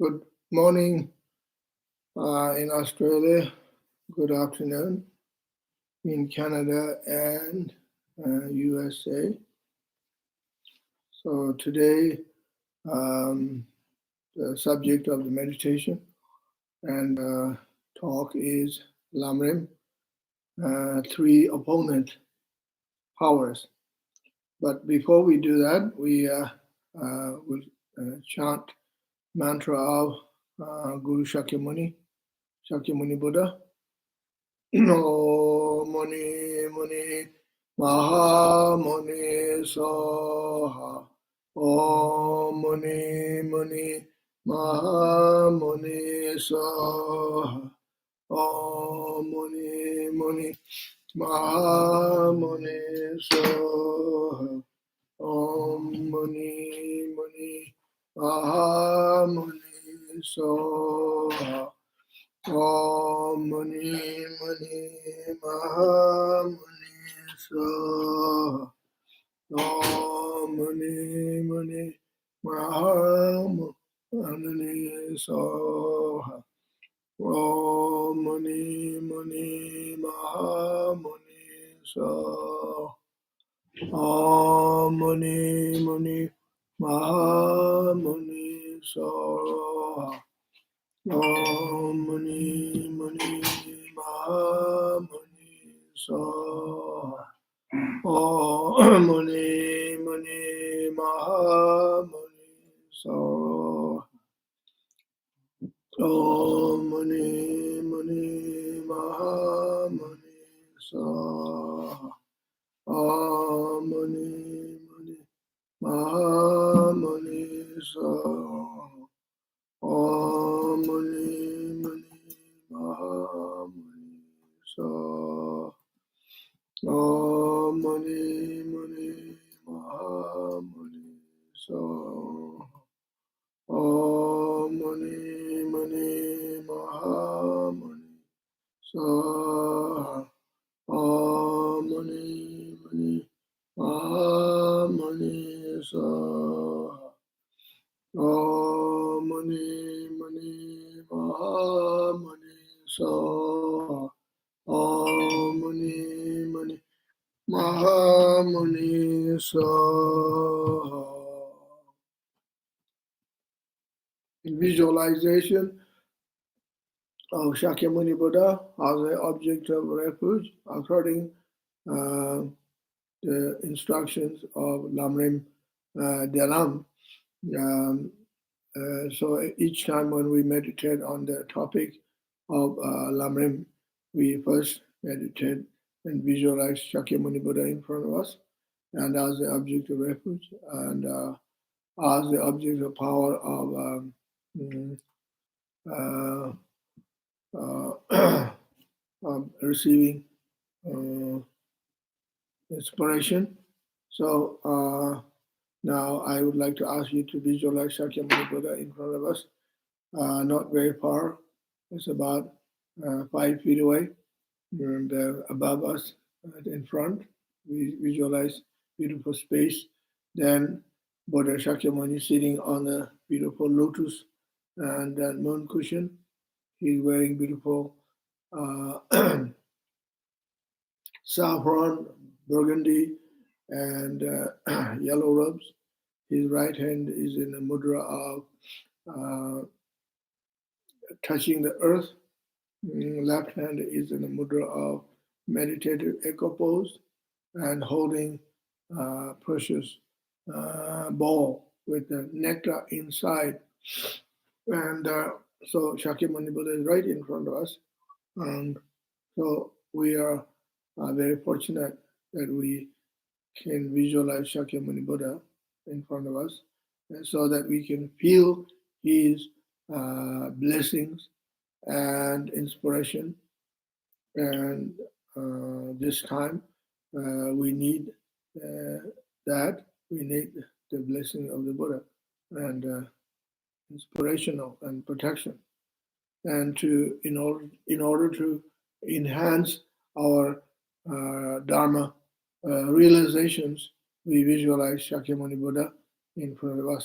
Good morning in Australia, good afternoon in Canada and USA. So today, the subject of the meditation and talk is Lam Rim, three opponent powers. But before we do that, we will chant mantra of Guru Shakyamuni Buddha. No Muni Muni Maha Muni Soha. Om Muni Muni Maha Muni Soha. Om Muni Muni Maha Muni Soha. Om Muni Muni Maha Muni Soha. Om Muni Muni Maha Muni Soha. Om Muni Muni Maha Muni Soha. Om Muni Muni Maha Muni Soha. Om Muni Muni Maha Muni Soha. Om Muni Muni Maha Muni Soha. Om Muni Muni Maha Muni Soha. Om Muni Muni Maha Muni Soha. Om Muni Muni Maha Muni Soha. Om Muni Muni Maha Muni Soha. Om Muni Muni Maha Muni Soha. Om Muni Muni Maha Muni Soha. Om Muni Muni Maha Muni Soha. Om Muni Muni Maha Muni Soha. Om Muni Muni Maha Muni Soha. Visualization of Shakyamuni Buddha as an object of refuge according the instructions of Lam Rim April. So each time when we meditate on the topic of Lam Rim, we first meditate and visualize Shakyamuni Buddha in front of us, and as the object of refuge, and as the object of power of receiving inspiration. So now I would like to ask you to visualize Shakyamuni Buddha in front of us, not very far. It's about 5 feet away, and above us, in front. We visualize beautiful space. Then Buddha Shakyamuni sitting on a beautiful lotus and moon cushion. He's wearing beautiful saffron, burgundy, and yellow robes. His right hand is in a mudra of touching the earth. Left hand is in a mudra of meditative echo pose and holding precious bowl with the nectar inside. And so Shakyamuni Buddha is right in front of us. And so we are very fortunate that we can visualize Shakyamuni Buddha in front of us, and so that we can feel his blessings and inspiration. And this time we need that. We need the blessing of the Buddha and inspirational and protection. And in order to enhance our Dharma realizations, we visualize Shakyamuni Buddha in front of us.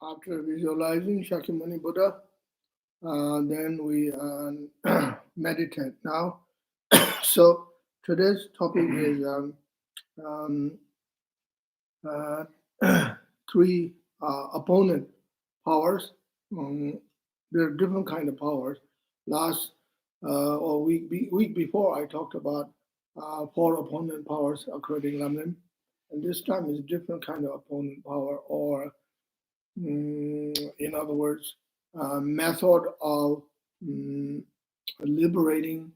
After visualizing Shakyamuni Buddha, then we meditate now. So today's topic is um, three opponent powers. There are different kind of powers. Last or week before, I talked about four opponent powers occurring in Lam Rim, and this time is different kind of opponent power, or in other words, method of liberating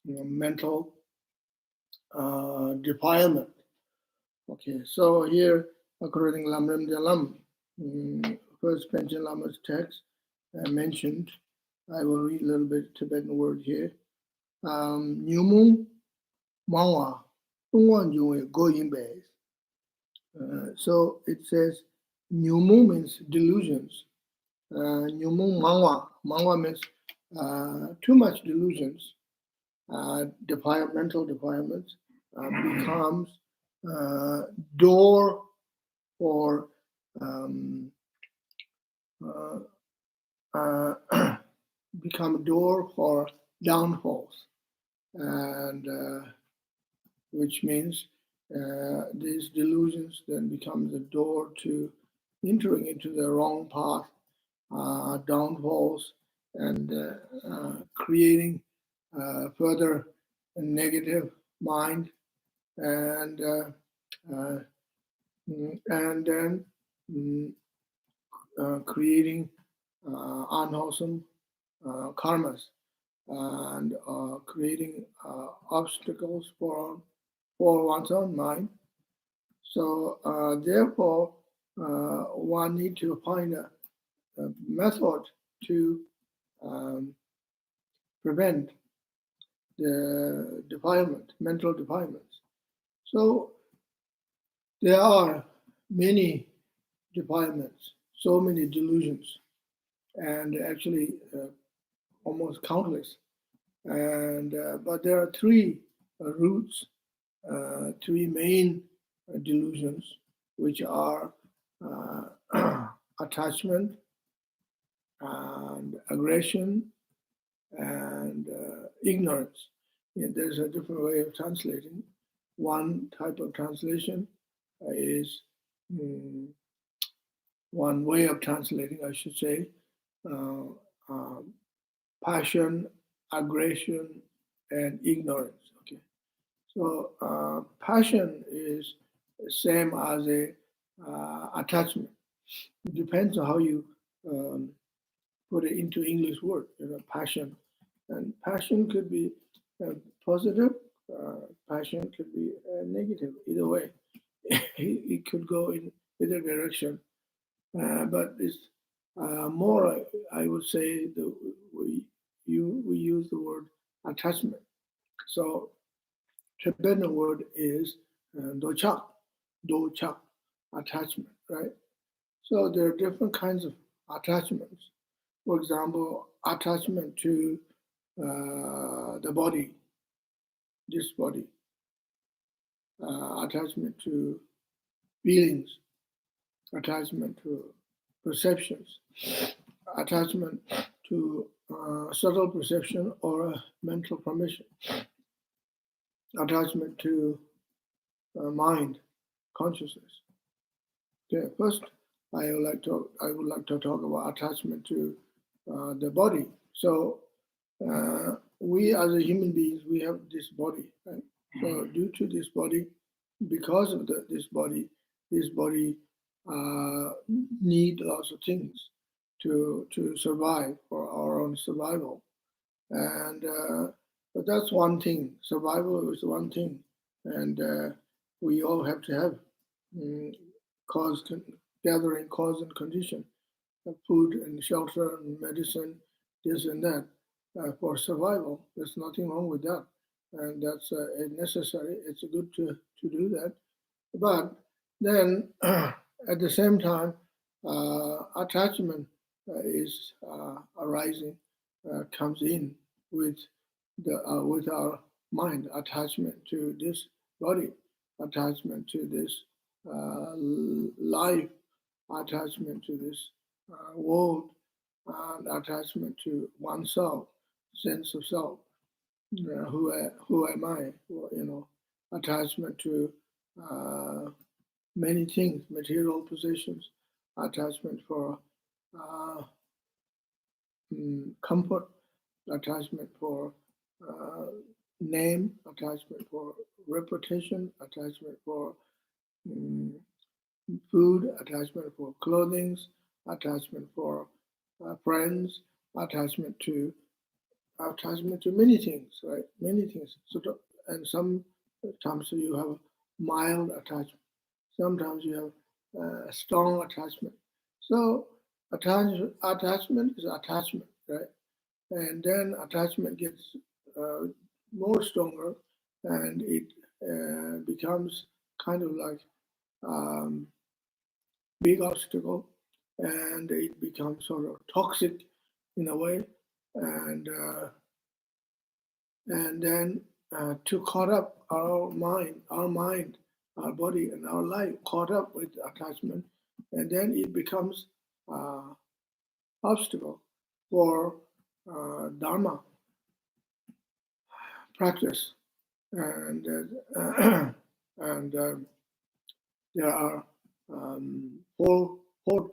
mental defilement. Okay, so here, according to Lam Rim Lam, first Panchen Lama's text mentioned, I will read a little bit Tibetan word here. Nyumung Mawa, go in base. So it says, Nyumung means delusions. Nyumung Mangwa means too much delusions, mental defilements, becomes door for become a door for downfalls, and which means these delusions then become the door to entering into the wrong path, downfalls, and creating further negative mind, and then creating unwholesome karmas, and creating obstacles for one's own mind. So therefore, one need to find a method to prevent the defilement, mental defilements. So there are many defilements, so many delusions, and actually almost countless. And but there are three roots, three main delusions, which are attachment and aggression and ignorance. There's a different way of translating. One type of translation is one way of translating, I should say, passion, aggression, and ignorance. Okay, so passion is the same as a attachment. It depends on how you put it into English word. Passion, and passion could be positive. Passion could be negative. Either way, it could go in either direction. But it's more, I would say, we use the word attachment. So Tibetan word is dochak, attachment, right? So there are different kinds of attachments. For example, attachment to the body, this body, attachment to feelings, attachment to perceptions, attachment to subtle perception or mental formation, attachment to mind, consciousness. Okay, first I would like to talk about attachment to the body. So we as a human beings, we have this body, right? So due to this body, because of this body need lots of things to survive, for our own survival. And but that's one thing. Survival is one thing, and we all have to have gathering cause and condition, food and shelter and medicine, this and that, for survival. There's nothing wrong with that, and that's necessary. It's good to do that, but then at the same time, attachment is arising, comes in with with our mind, attachment to this body, attachment to this life, attachment to this world, and attachment to oneself, sense of self. Who am I? Well, attachment to many things, material possessions, attachment for comfort, attachment for name, attachment for reputation, attachment for food, attachment for clothing, attachment for friends, attachment to many things, right? Many things. And sometimes you have mild attachment. Sometimes you have strong attachment. So attachment is attachment, right? And then attachment gets more stronger, and it becomes kind of like big obstacle, and it becomes sort of toxic in a way, and then to caught up our mind, our body, and our life caught up with attachment, and then it becomes obstacle for Dharma practice, and and there are four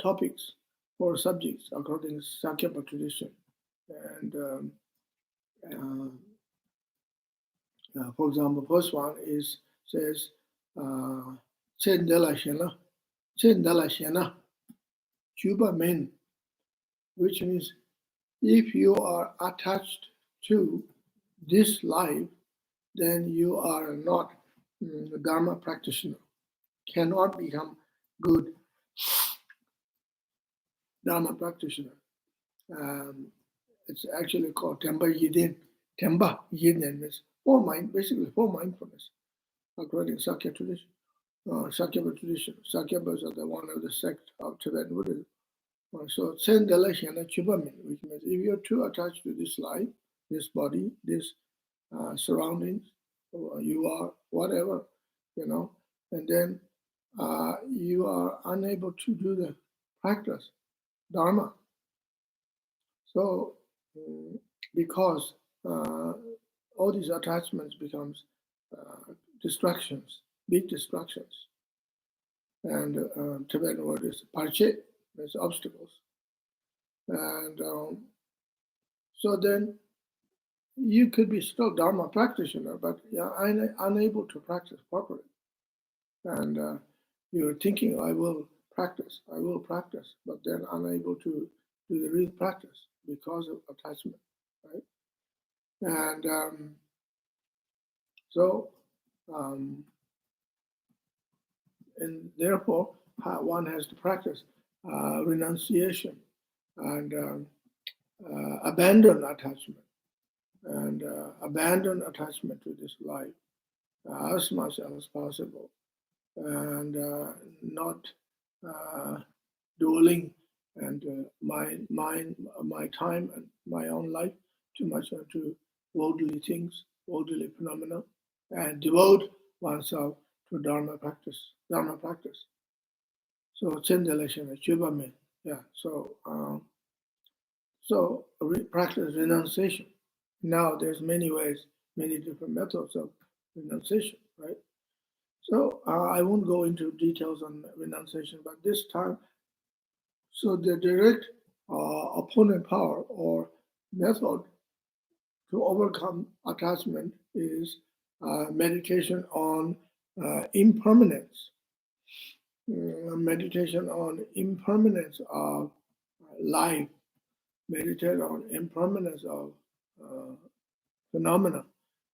topics, four subjects according to Sakya tradition, and for example, first one says Chendala Shena, Cuba men, which means if you are attached to this life, then you are not a Dharma practitioner, cannot become good Dharma practitioner. It's actually called Temba Yidin. Temba Yidin means basically for mindfulness, according to Sakya tradition. Sakyapa tradition. Sakyabas are the one of the sect of Tibetan Buddhism. So Tsendala Shena Chubamin, which means if you're too attached to this life, this body, this surroundings, you are whatever, and then you are unable to do the practice, Dharma. So because all these attachments becomes distractions, big distractions. And Tibetan word is parche, means obstacles. And so then you could be still Dharma practitioner, but unable to practice properly. And you're thinking, I will practice, but then unable to do the real practice because of attachment, right? And and therefore one has to practice renunciation and abandon attachment to this life as much as possible, and not dwelling and my time and my own life too much into worldly things, worldly phenomena, and devote oneself to Dharma practice. So Chendeleshana Chubame, yeah. So practice renunciation. Now there's many ways, many different methods of renunciation, right? So I won't go into details on renunciation, but this time, so the direct opponent power or method to overcome attachment is meditation on impermanence. Meditation on impermanence of life, meditate on impermanence of phenomena,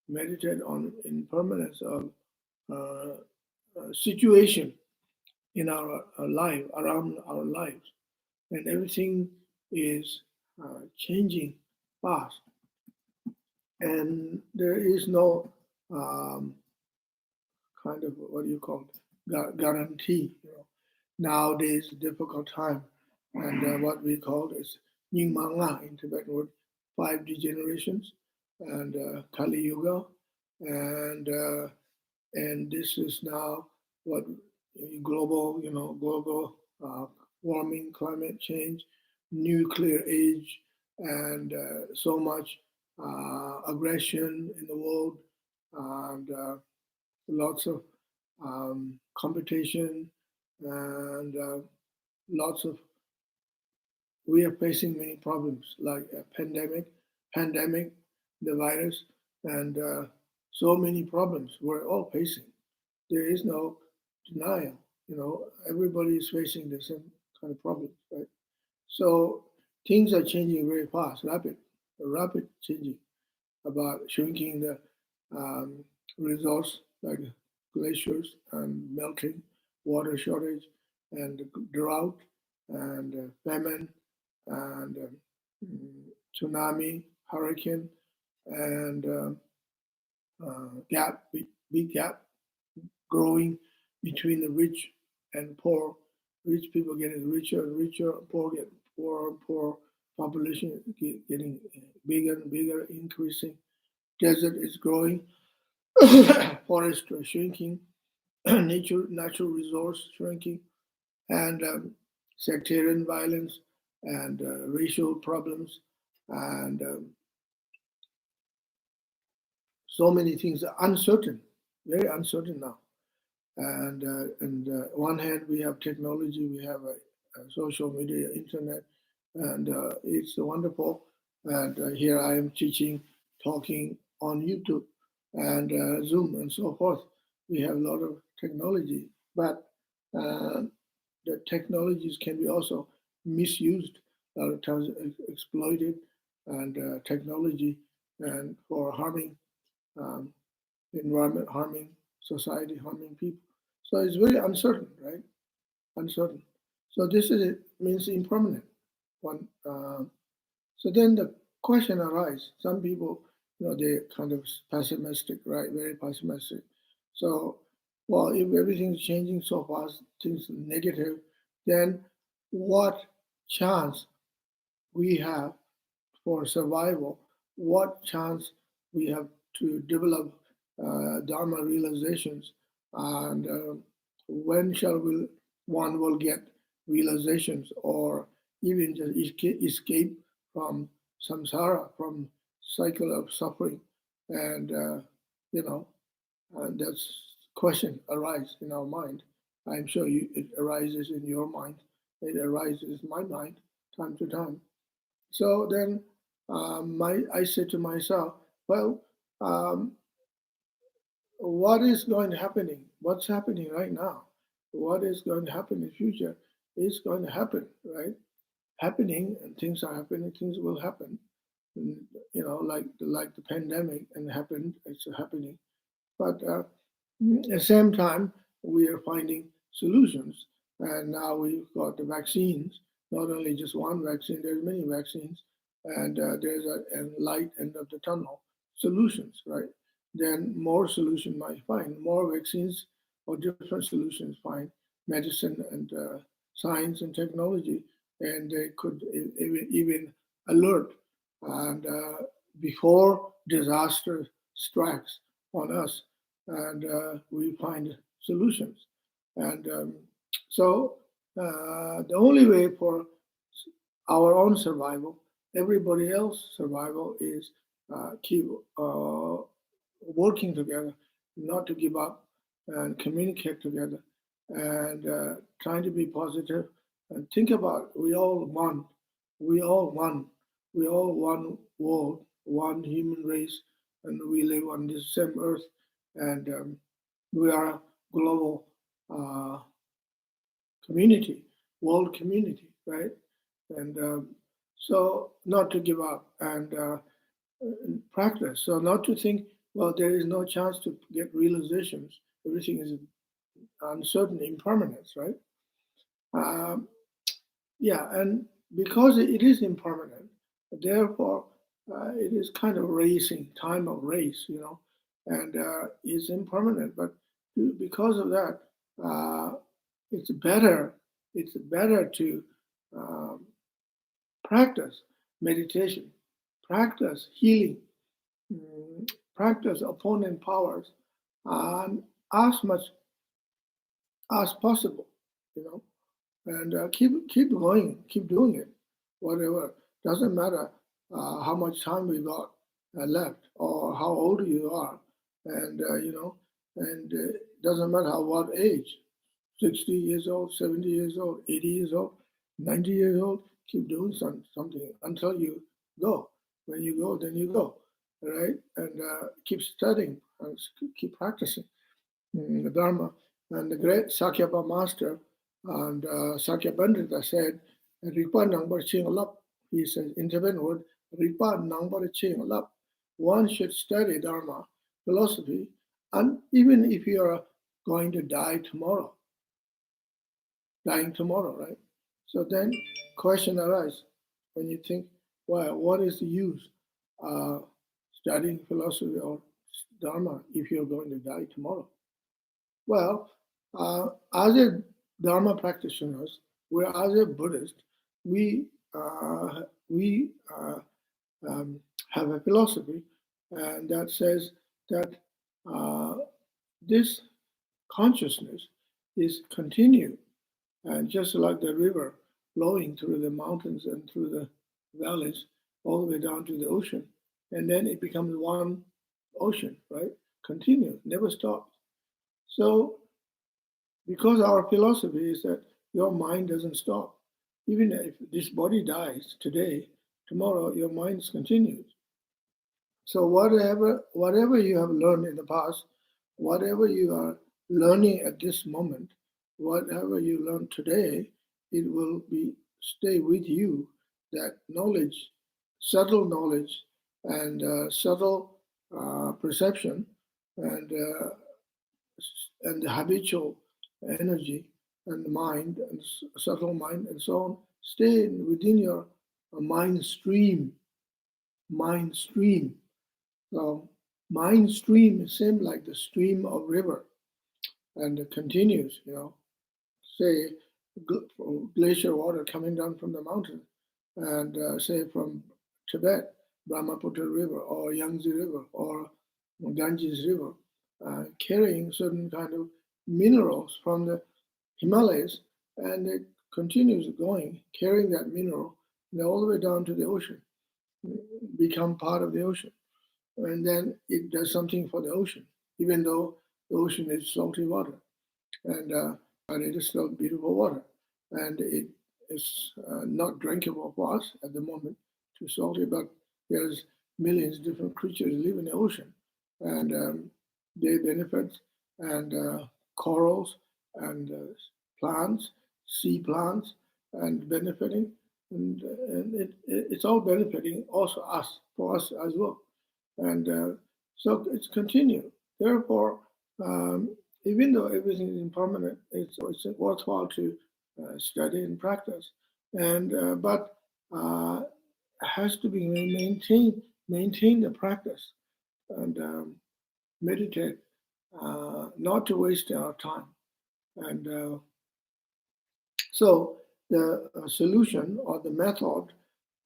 meditate on impermanence of situation in our life, around our lives, and everything is changing fast, and there is no kind of what do you call it, guarantee. Nowadays, difficult time, and what we call is Nyingmanga in Tibetan word, 5 degenerations, and Kali Yuga, and this is now what global warming, climate change, nuclear age, and so much aggression in the world, and lots of competition, and lots of we are facing many problems like a pandemic, the virus, and so many problems we're all facing. There is no denial. Everybody is facing the same kind of problems, right? So things are changing very fast, rapid changing about shrinking the um, resource like glaciers and melting, water shortage, and drought, and famine, and tsunami, hurricane, and big gap growing between the rich and poor. Rich people getting richer and richer, poor get poorer and poorer. Population getting bigger and bigger, increasing. Desert is growing, forests are shrinking, natural resource shrinking, and sectarian violence, and racial problems, and so many things are uncertain, very uncertain now. And one hand, we have technology, we have a social media, internet, and it's wonderful. And here I am teaching, talking on YouTube and Zoom and so forth. We have a lot of technology, but uh, the technologies can be also misused, a lot of times exploited, and technology and for harming um, the environment, harming society, harming people. So it's very uncertain, right? Uncertain. So this is it means impermanent. One. So then the question arises. Some people, they're kind of pessimistic, right? Very pessimistic. So, well, if everything's changing so fast, things are negative, then what chance we have for survival? What chance we have to develop Dharma realizations, and when shall one will get realizations, or even just escape from samsara, from cycle of suffering, and you know, and that's question arise in our mind. I'm sure it arises in your mind. It arises in my mind time to time. So then I said to myself, well, um, what is going to happening? What's happening right now? What is going to happen in the future is going to happen, right? Happening, and things are happening, things will happen. And, like the pandemic and happened, it's happening. But at the same time, we are finding solutions. And now we've got the vaccines, not only just one vaccine, there's many vaccines, and there's a light end of the tunnel, solutions, right? Then more solution might find, more vaccines or different solutions find, medicine and science and technology, and they could even alert and before disaster strikes on us, and we find solutions. And so the only way for our own survival, everybody else's survival, is keep working together, not to give up, and communicate together, and trying to be positive, and think about we all one, we all one, we all one world, one human race, and we live on this same earth, and we are a global uh, community, world community, right? And so not to give up, and practice. So not to think, well, there is no chance to get realizations. Everything is uncertain, impermanence, right? Um, yeah, and because it is impermanent, therefore it is kind of racing, time of race, and it's impermanent. But because of that, uh, it's better. It's better to um, practice meditation, practice healing, practice opponent powers, and as much as possible, you know, and keep going, keep doing it, whatever. Doesn't matter how much time we got left or how old you are, and and doesn't matter what age, 60 years old, 70 years old, 80 years old, 90 years old. Keep doing something until you go. When you go, then you go, right? And keep studying and keep practicing the Dharma. And the great Sakyapa master and Sakya Pandita said, Ripa Nangbar Ching Lap. He says, in Tibetan word, Ripa Nangbar Ching Lap. One should study Dharma, philosophy, and even if you are going to die tomorrow, dying tomorrow, right? So then question arises when you think, well, what is the use studying philosophy or Dharma if you're going to die tomorrow? Well, as a Dharma practitioners, as a Buddhist, we uh, we have a philosophy and that says that uh, this consciousness is continued, and just like the river flowing through the mountains and through the valleys, all the way down to the ocean, and then it becomes one ocean, right? Continue, never stops. So because our philosophy is that your mind doesn't stop. Even if this body dies today, tomorrow your mind continues. So whatever you have learned in the past, whatever you are learning at this moment, whatever you learn today, it will be stay with you. That knowledge, subtle knowledge, and subtle perception, and and the habitual energy and the mind and subtle mind and so on stay within your mind stream. Mind stream. So mind stream is same like the stream of river, and it continues. Say glacier water coming down from the mountain, and say from Tibet, Brahmaputra River or Yangtze River or Ganges River, carrying certain kind of minerals from the Himalayas, and it continues going, carrying that mineral all the way down to the ocean, become part of the ocean. And then it does something for the ocean, even though the ocean is salty water, and but it is still beautiful water, and it is not drinkable for us at the moment, too salty. But there's millions of different creatures live in the ocean, and they benefit, and corals and plants, sea plants, and benefiting, and it's all benefiting also us, for us as well. And so it's continued. Therefore, even though everything is impermanent, it's worthwhile to study and practice. And but has to be maintain the practice, and meditate, not to waste our time. And so the solution or the method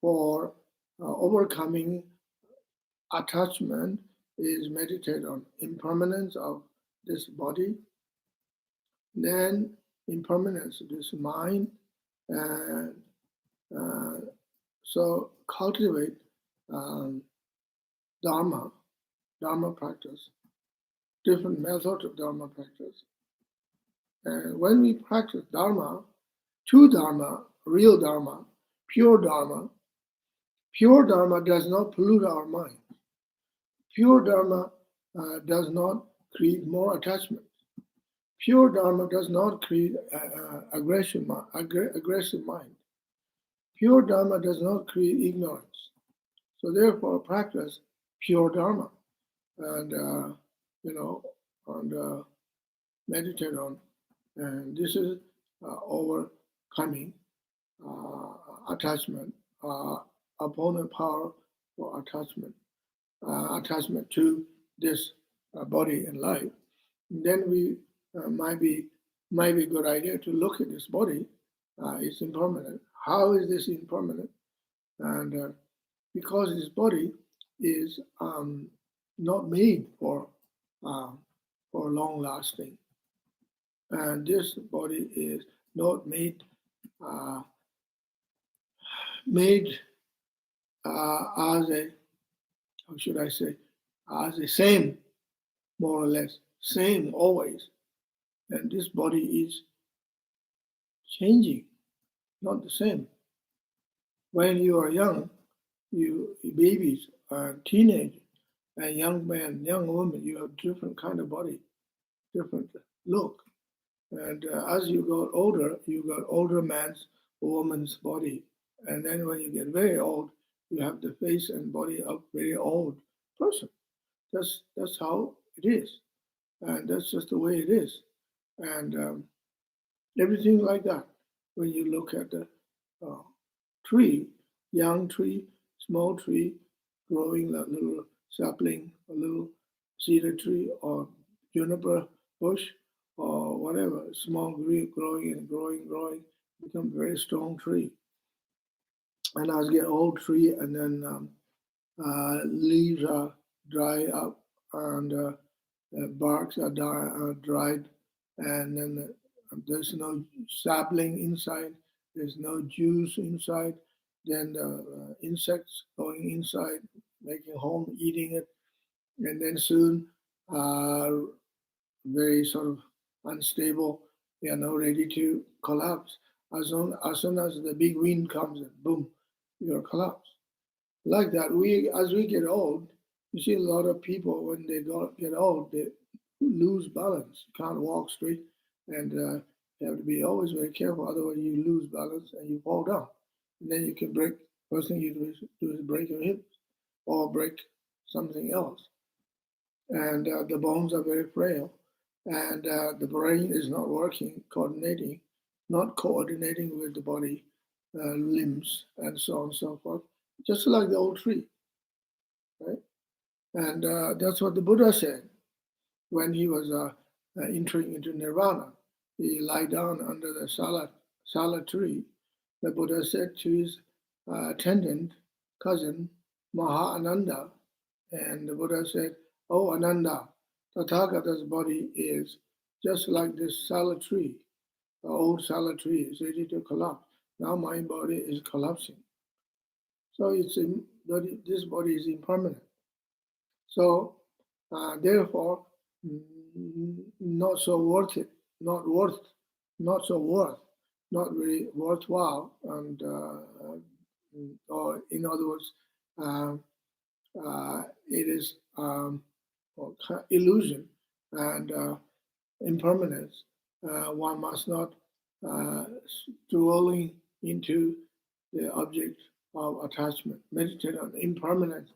for overcoming attachment is meditate on impermanence of this body, then impermanence of this mind, and uh, so cultivate um, Dharma, Dharma practice, different methods of Dharma practice. And when we practice Dharma, true Dharma, real Dharma, pure Dharma does not pollute our mind. Pure Dharma does not create more attachment. Pure Dharma does not create aggressive mind. Pure Dharma does not create ignorance. So therefore, practice pure Dharma, and and meditate on. And this is overcoming attachment, opponent power for attachment to this body and life. And then we might be a good idea to look at this body. It's impermanent. How is this impermanent? And because this body is not made for long lasting, and this body is not made made as a, how should I say, as the same, more or less, same always. And this body is changing, not the same. When you are young, you babies, teenage, and young man, young woman, you have different kind of body, different look. And as you got older, you got older man's, woman's body. And then when you get very old, you have the face and body of very old person. That's how it is, and that's just the way it is. And everything like that. When you look at the uh, tree, young tree, small tree, growing a little sapling, a little cedar tree, or juniper bush, or whatever, small tree growing and growing, become very strong tree. And as get old tree, and then leaves are dry up, and barks are dried, and then there's no sapling inside, there's no juice inside. Then the insects going inside, making home, eating it, and then soon, uh, very sort of unstable, they are now ready to collapse. As soon as the big wind comes, and boom, you're collapsed. Like that, we as we get old, you see a lot of people when they get old, they lose balance, can't walk straight, and you have to be always very careful. Otherwise, you lose balance and you fall down, and then you can break. First thing you do is break your hips or break something else, and the bones are very frail, and the brain is not working, not coordinating with the body, limbs, and so on and so forth. Just like the old tree, right? And that's what the Buddha said when he was entering into nirvana. He lay down under the sala tree. The Buddha said to his attendant, cousin, Maha and the Buddha said, "Oh Ananda, Tathagata's body is just like this sala tree. The old sala tree is ready to collapse. Now my body is collapsing. So this body is impermanent. So therefore, not so worth it, not worth, not so worth, not really worthwhile, and or in other words, uh, it is illusion and impermanence. One must not dwelling into the object of attachment. Meditate on the impermanence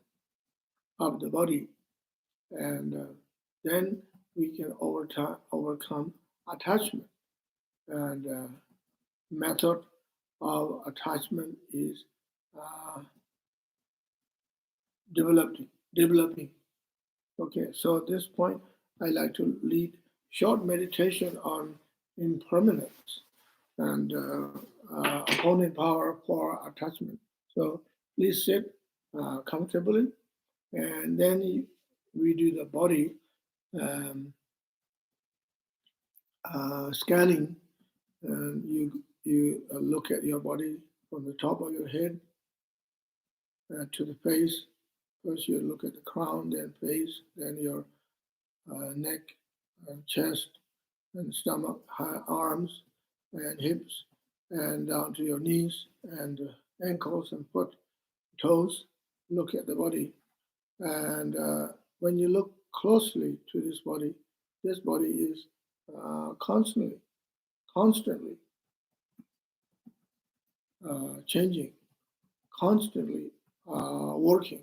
of the body, and then we can overcome attachment. And method of attachment is uh, developing. Okay, so at this point, I like to lead short meditation on impermanence and opponent power for attachment. So please sit comfortably, and then we do the body scanning. And you look at your body from the top of your head to the face. First, you look at the crown, then face, then your neck, chest, and stomach, arms, and hips, and down to your knees and ankles and foot, toes. Look at the body, and when you look closely to this body is constantly changing, constantly working,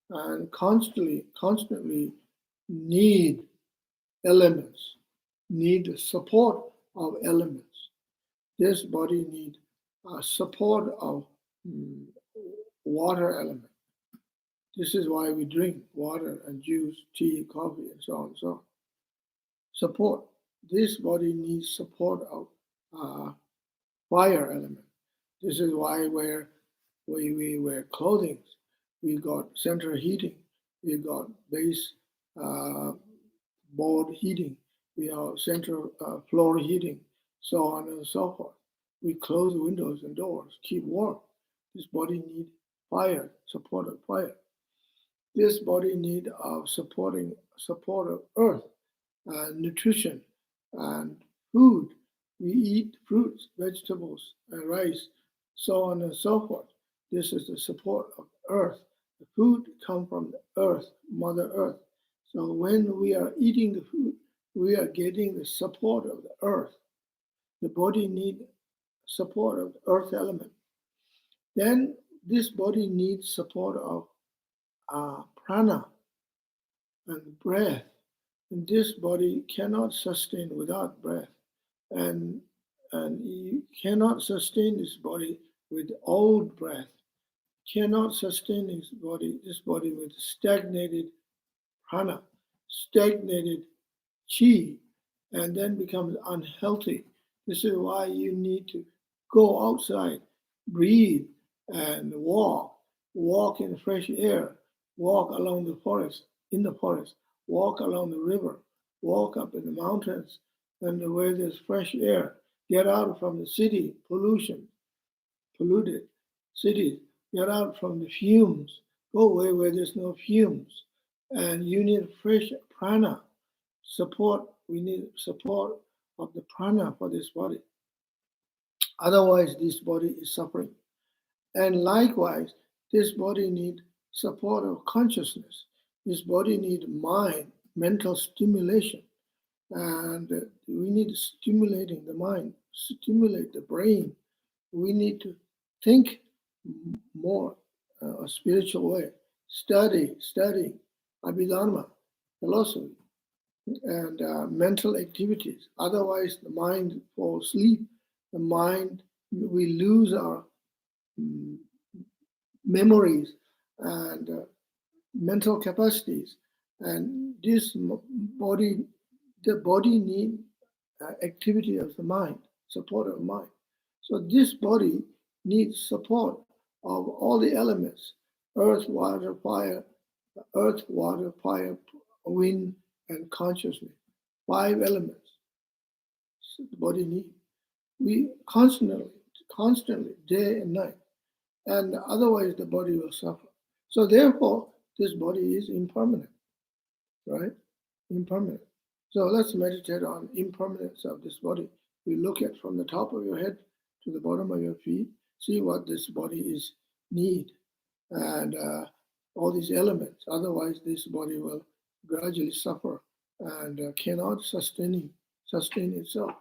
and constantly need elements, need support of elements. This body need support of water element. This is why we drink water and juice, tea, coffee, and so on and so on. Support. This body needs support of fire element. This is why we wear clothing. We got central heating. We got base board heating. We have central floor heating, so on and so forth. We close windows and doors, keep warm. This body need fire, support of fire. This body need of support of earth, nutrition, and food. We eat fruits, vegetables, and rice, so on and so forth. This is the support of earth. The food comes from the earth, Mother Earth. So when we are eating the food, we are getting the support of the earth. The body need support of the earth element. Then this body needs support of prana and breath. And this body cannot sustain without breath. And you cannot sustain this body with old breath. Cannot sustain this body with stagnated prana, stagnated chi, and then becomes unhealthy. This is why you need to go outside, breathe, and walk in fresh air, walk along the forest, in the forest, walk along the river, walk up in the mountains, and where there's fresh air. Get out from the city, polluted cities. Get out from the fumes. Go away where there's no fumes. And you need fresh prana support. We need support of the prana for this body. Otherwise, this body is suffering. And likewise, this body need support of consciousness. This body need mind, mental stimulation. And we need stimulating the mind, stimulate the brain. We need to think more a spiritual way. Study, Abhidharma, philosophy, and mental activities. Otherwise, the mind falls asleep. The mind, we lose our memories and mental capacities. And this body, the body need activity of the mind, support of mind. So this body needs support of all the elements: earth, water, fire, wind, and consciousness. 5 elements the body needs. We constantly, day and night, and otherwise the body will suffer. So therefore, this body is impermanent, right? Impermanent. So let's meditate on impermanence of this body. We look at from the top of your head to the bottom of your feet, see what this body is need, and all these elements. Otherwise, this body will gradually suffer and cannot sustain itself.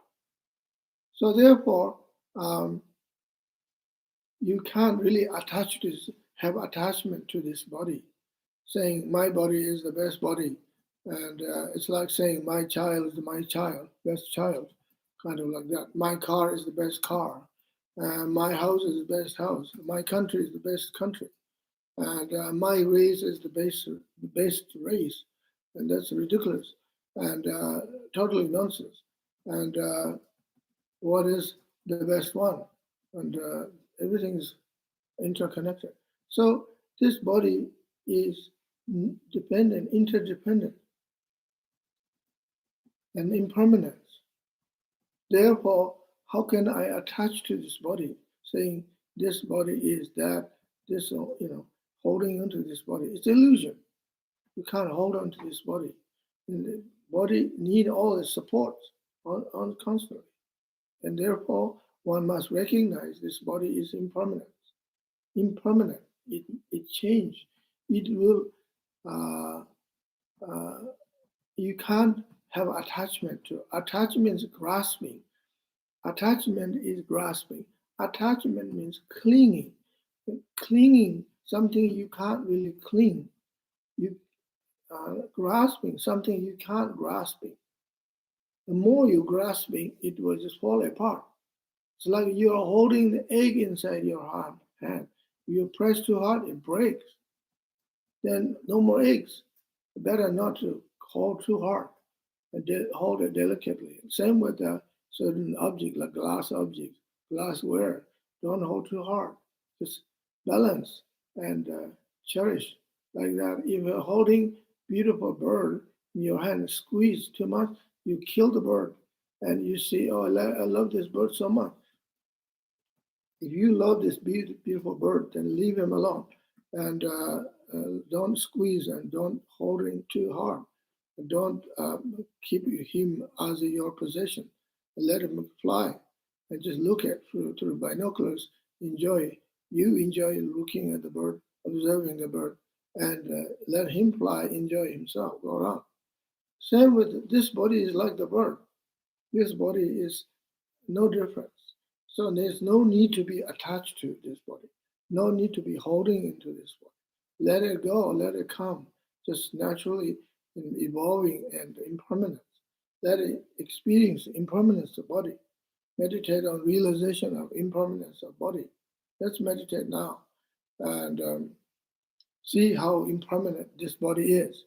So therefore, you can't really have attachment to this body, saying my body is the best body. And it's like saying my child is my child, best child, kind of like that. My car is the best car. My house is the best house. My country is the best country. And my race is the best race. And that's ridiculous and totally nonsense. And what is the best one? And everything is interconnected. So this body is interdependent, and impermanence. Therefore, how can I attach to this body, saying this body is that, this, holding onto this body? It's illusion. You can't hold on to this body. And the body need all the support on constantly. And therefore, one must recognize this body is impermanent. Impermanent. It change. It will. You can't have attachment to. Attachment is grasping. Attachment is grasping. Attachment means clinging. Clinging something you can't really cling. You grasping something you can't grasping. The more you grasping, it will just fall apart. It's like you're holding the egg inside your hand. You press too hard, it breaks. Then no more eggs. Better not to hold too hard and hold it delicately. Same with a certain object, like glassware. Don't hold too hard. Just balance and cherish like that. If you're holding beautiful bird in your hand, squeeze too much, you kill the bird. And you see, oh, I love this bird so much. If you love this beautiful bird, then leave him alone, and don't squeeze and don't hold him too hard. Don't keep him as your possession. Let him fly, and just look at through binoculars. Enjoy. You enjoy looking at the bird, observing the bird, and let him fly. Enjoy himself. Go around. Same with this body is like the bird. This body is no difference. So there's no need to be attached to this body, no need to be holding into this body. Let it go, let it come, just naturally evolving and impermanence. Let it experience impermanence of body. Meditate on realization of impermanence of body. Let's meditate now and see how impermanent this body is.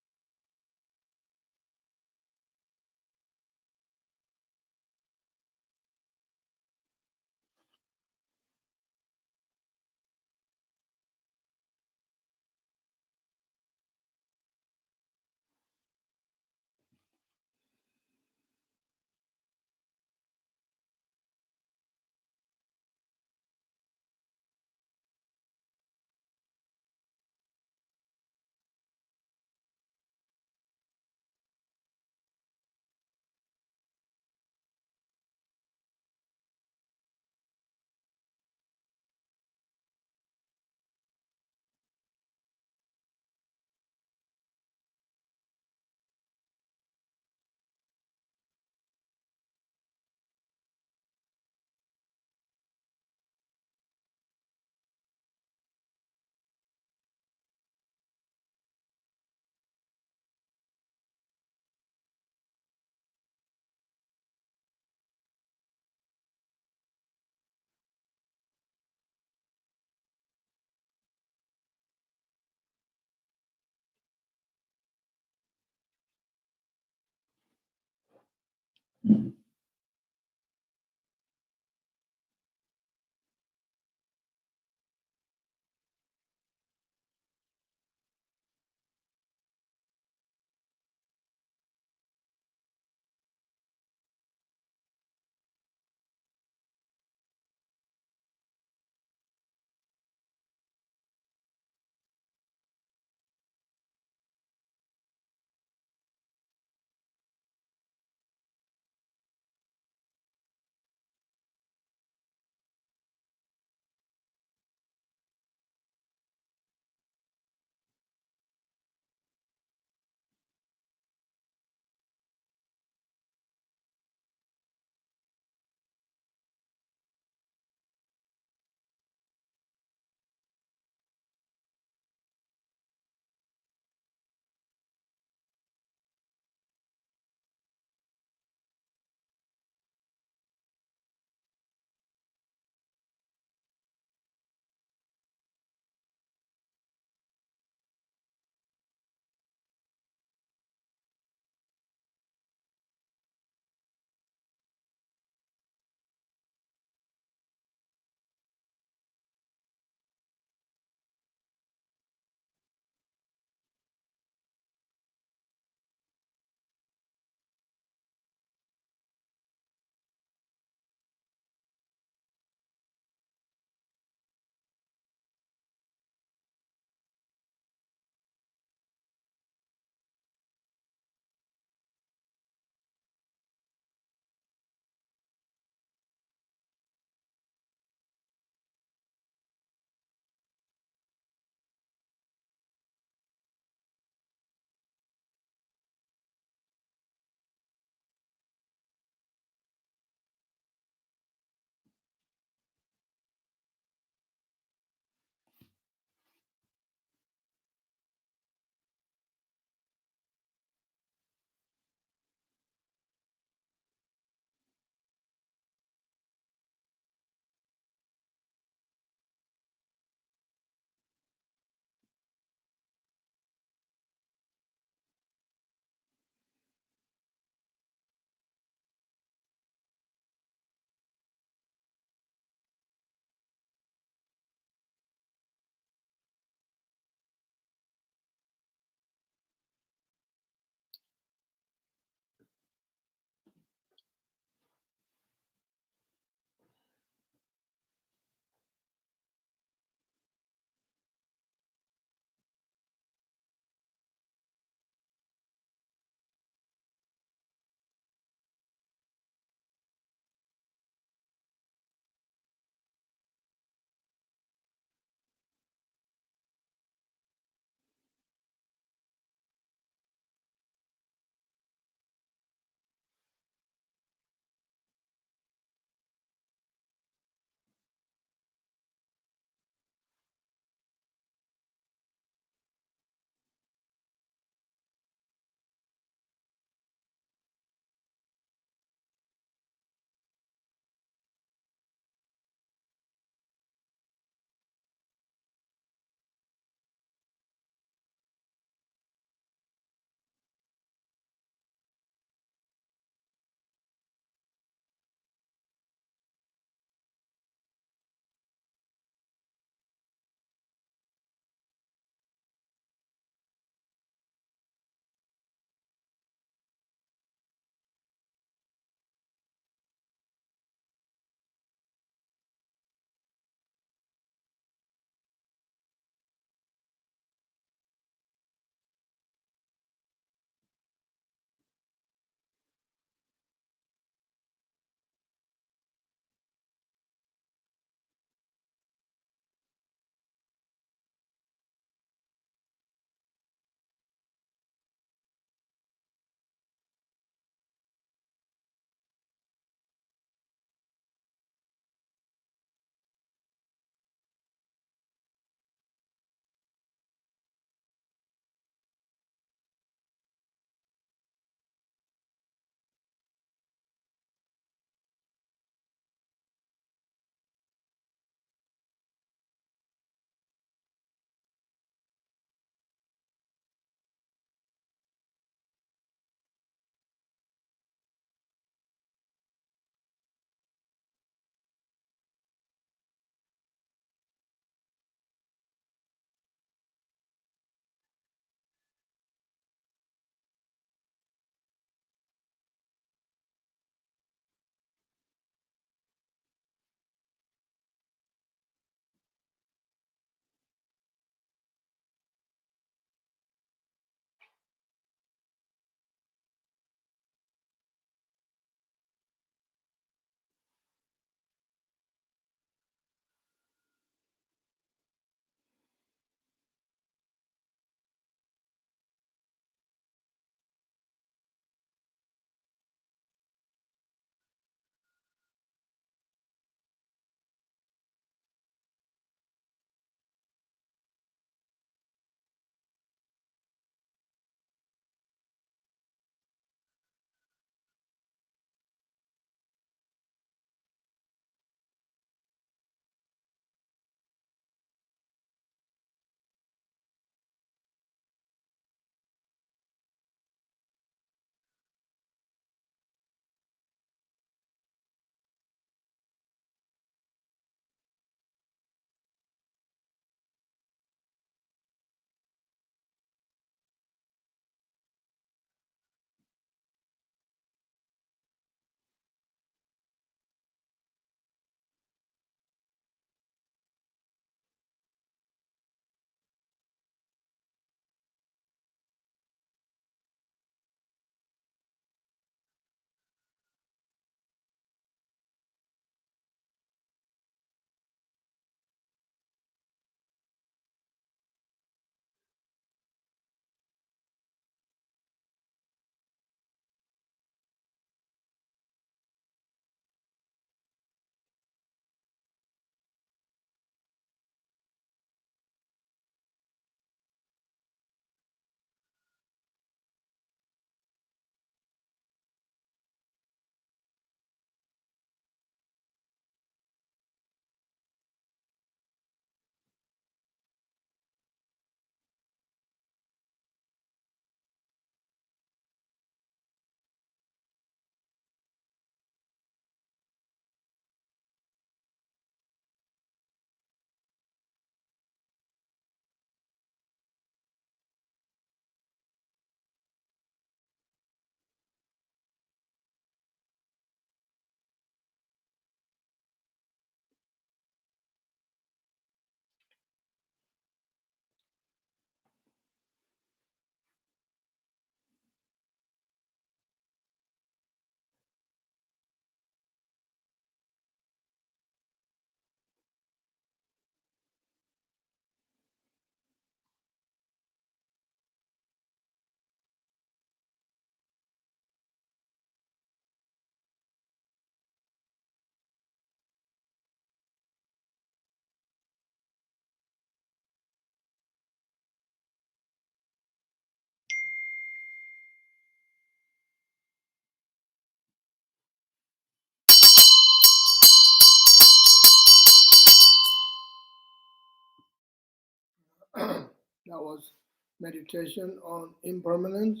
was meditation on impermanence,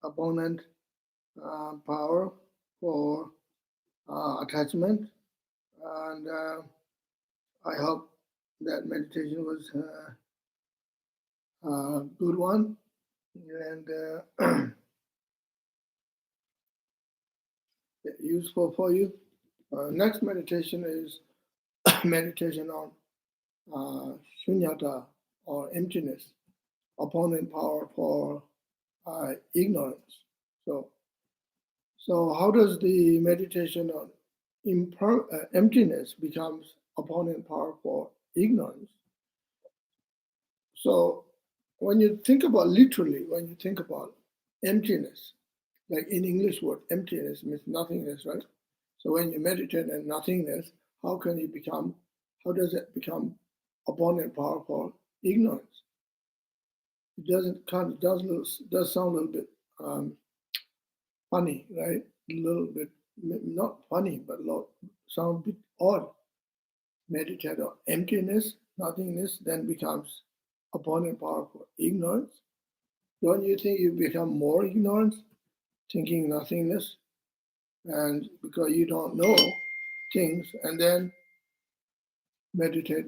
opponent power for attachment, and I hope that meditation was a good one and useful for you. Next meditation is meditation on shunyata or emptiness, opponent power for ignorance. So how does the meditation on emptiness becomes opponent power for ignorance? So when you think about literally, when you think about emptiness, like in English word, emptiness means nothingness, right? So when you meditate on nothingness, how does it become opponent power for ignorance? It does sound a little bit funny, right? A little bit, not funny, but sound a bit odd. Meditate on emptiness, nothingness, then becomes opponent power for ignorance. Don't you think you become more ignorant thinking nothingness? And because you don't know things, and then meditate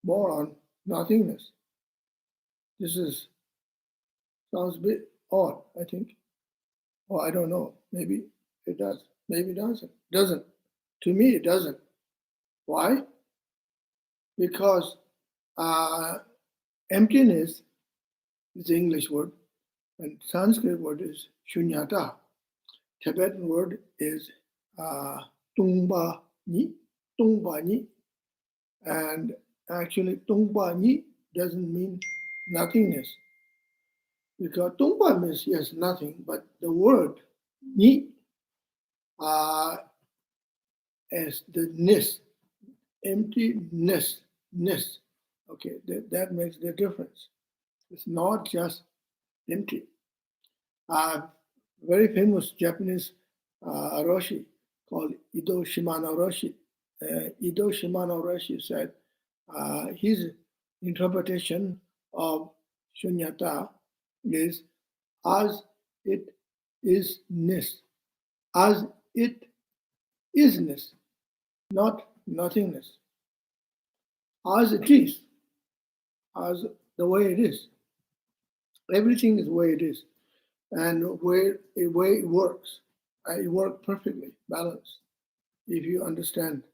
more on nothingness. This sounds a bit odd, I think. Or I don't know. Maybe it does. Maybe it doesn't. Doesn't. To me, it doesn't. Why? Because emptiness is the English word, and Sanskrit word is shunyata. Tibetan word is tungpa ni, and actually tungpa ni doesn't mean nothingness. Because tungpa means yes, nothing, but the word ni as the ness, emptiness, ness. Okay, that makes the difference. It's not just empty. Very famous Japanese Roshi called Ido Shimano Roshi. Ido Shimano Roshi said his interpretation of shunyata is as it isness, as it isness, not nothingness. As it is, as the way it is. Everything is the way it is. And the way it works. It works perfectly, balanced, if you understand.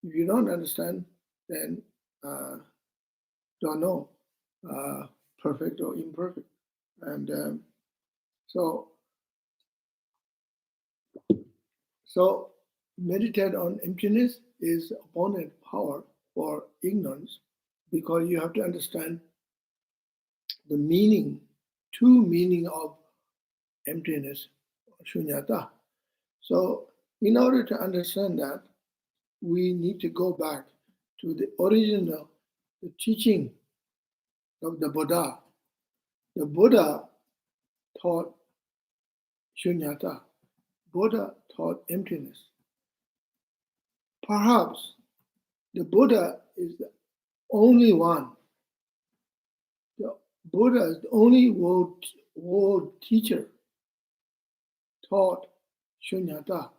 If you don't understand, then don't know, perfect or imperfect. And so meditate on emptiness is opponent power for ignorance, because you have to understand the meaning, true meaning of emptiness, shunyata. So in order to understand that, we need to go back to the original the teaching of the Buddha. The Buddha taught shunyata. Buddha taught emptiness. Perhaps the Buddha is the only one. The Buddha is the only world teacher taught shunyata.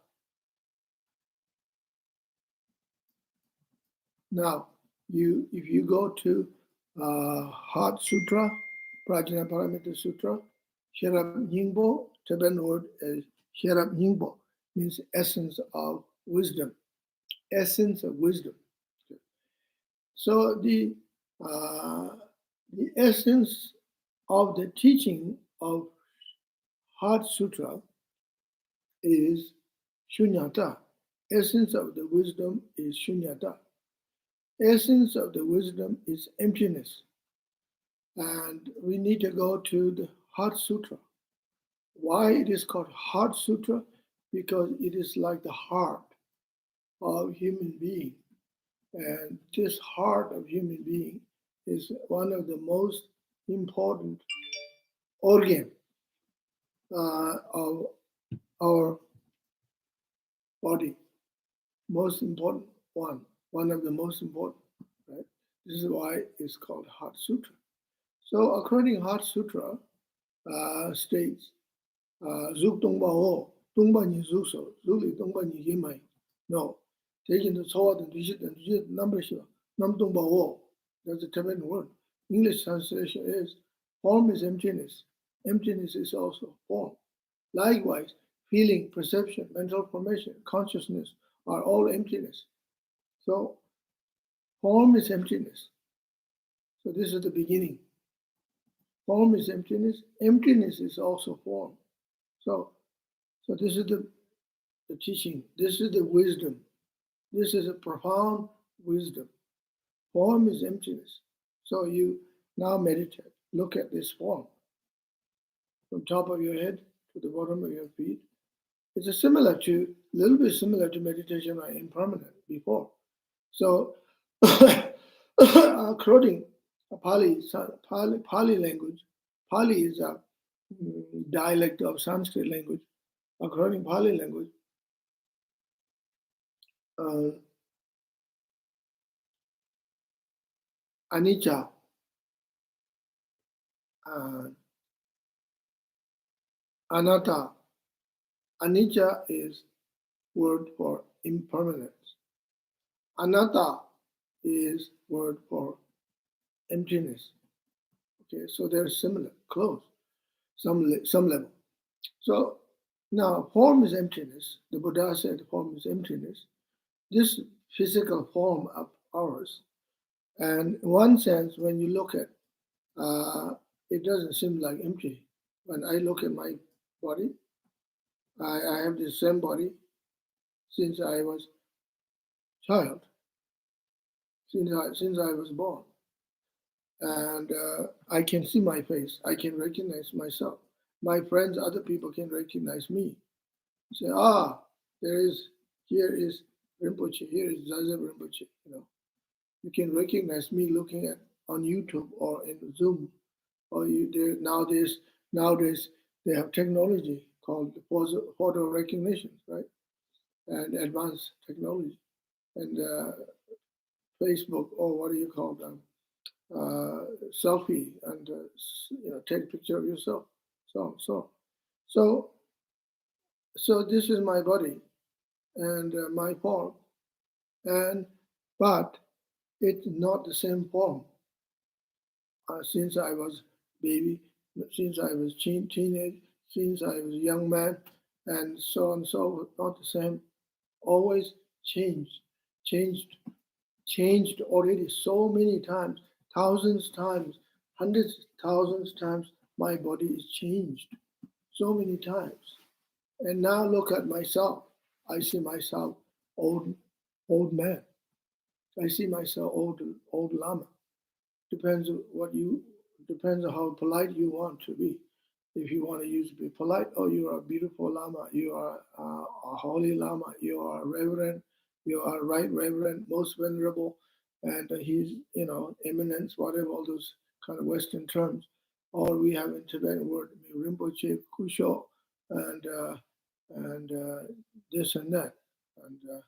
Now, if you go to Heart Sutra, Prajna Paramita Sutra, Sherab Nyingpo, Tibetan word is Sherab Nyingpo, means essence of wisdom. Essence of wisdom. So the essence of the teaching of Heart Sutra is shunyata. Essence of the wisdom is shunyata. Essence of the wisdom is emptiness. And we need to go to the Heart Sutra. Why it is called Heart Sutra? Because it is like the heart of human being. And this heart of human being is one of the most important organ of our body. Most important one of the most important, right? This is why it's called Heart Sutra. So according Heart Sutra states, Zuk Tongba Ho, Tongba Ni Zuso, Zuli Tongba Ni Yimai. No, taking the sword and the number Shiva, Nam Tongba Ho. That's the Tibetan word. English translation is form is emptiness. Emptiness is also form. Likewise, feeling, perception, mental formation, consciousness are all emptiness. So form is emptiness. So this is the beginning. Form is emptiness. Emptiness is also form. So this is the teaching. This is the wisdom. This is a profound wisdom. Form is emptiness. So you now meditate. Look at this form. From top of your head to the bottom of your feet. It's a little bit similar to meditation on impermanence before. So according Pali language, Pali is a dialect of Sanskrit language. According Pali language, anicca, anatta. Anicca is word for impermanence. Anatta is word for emptiness. Okay, so they're similar, close, some level. So now form is emptiness. The Buddha said form is emptiness. This physical form of ours, and in one sense, when you look at, it doesn't seem like empty. When I look at my body, I have the same body since I was child, since I was born. And I can see my face. I can recognize myself. My friends, other people can recognize me. Say, here is Rinpoche, here is Zasep Rinpoche. You can recognize me looking at on YouTube or in Zoom, or nowadays they have technology called photo recognition, right? And advanced technology, and Facebook, or what do you call them? Selfie, and take a picture of yourself. So this is my body and my form, but it's not the same form. Since I was baby, since I was teenage, since I was young man, and so on, so not the same. Always changed already so many times, thousands times, hundreds, thousands times. My body is changed so many times. And now look at myself. I see myself old man. I see myself old lama. Depends on how polite you want to be. If you want to be polite, you are a beautiful lama, you are a holy lama, you are reverend, you are right reverend, most venerable, and he's eminence, whatever, all those kind of Western terms. Or we have in Tibetan word Rinpoche, Kusho, and this and that, and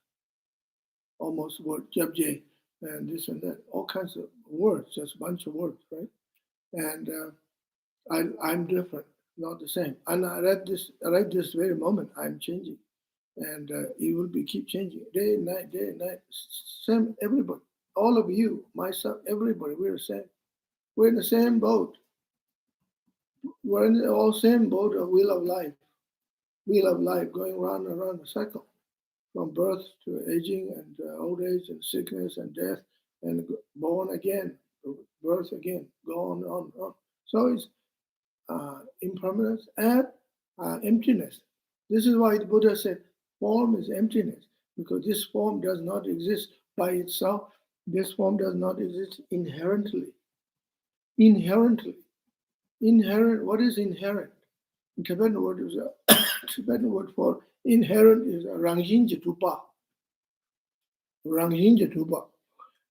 almost word Jebje, and this and that, all kinds of words, just a bunch of words, right? And I'm different, not the same. And right this very moment, I'm changing, and it will keep changing day and night. Same, everybody, all of you, myself, everybody, we're the same. We're in the same boat. We're in the all same boat of wheel of life, going round and round the cycle, from birth to aging and old age and sickness and death, and born again, birth again, go on. So it's impermanence and emptiness. This is why the Buddha said form is emptiness, because this form does not exist by itself. This form does not exist inherently. Inherent. What is inherent? In Tibetan word is Tibetan word for inherent is rangjin jatupa. Rangjin